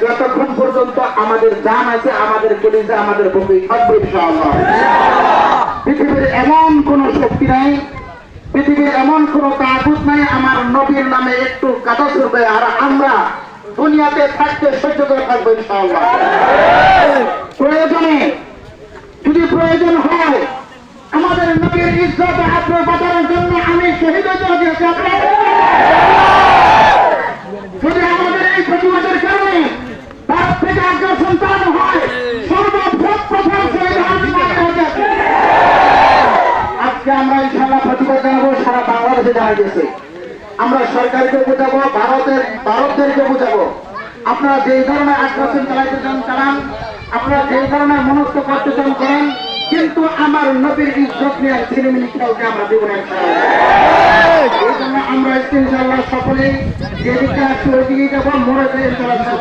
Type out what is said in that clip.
যতক্ষণ পর্যন্ত আমাদের জান আছে, আমাদের কলিজা আমাদের বুকে থাকবে ইনশাআল্লাহ। পৃথিবীর এমন কোন শক্তি নাই, পৃথিবীর এমন কোন তাগুত নাই আমার নবীর নামে একটু কাদা ছুড়বে আর আমরা দুনিয়াতে থাকতে সহ্য করে থাকবো ইনশাআল্লাহ। প্রয়োজনে যদি প্রয়োজন হয় আমাদের নবীর ইজ্জত আপনার বাঁচানোর জন্য আমি শহীদ হতে দিয়েছি আপনার। যদি আমাদের এই প্রতিবাদের কারণে ভারত থেকে একজন সন্তান হয় সর্বপ্রথম শহীদ আজকে আমরা ইনশাআল্লাহ প্রতিবাদ জানাবো, সারা বাংলাদেশে জানা গেছে। আমরা সরকারকে বোঝাবো, ভারতদেরকে বোঝাবো, আপনারা যে ধরনের আগ্রাসন চালাইতে চান চালান, আপনারা যে ধরনের মনস্থ করতে চান করেন, কিন্তু আমার নবীর ইজ্জত নিয়ে ছেলেমেয়ে কাউকে আমরা দেব না। এই জন্য আমরা ইনশাআল্লাহ সকলেই যেদিকে আসছে ওইদিকে যাবো, মরে যাই ইনশাআল্লাহ।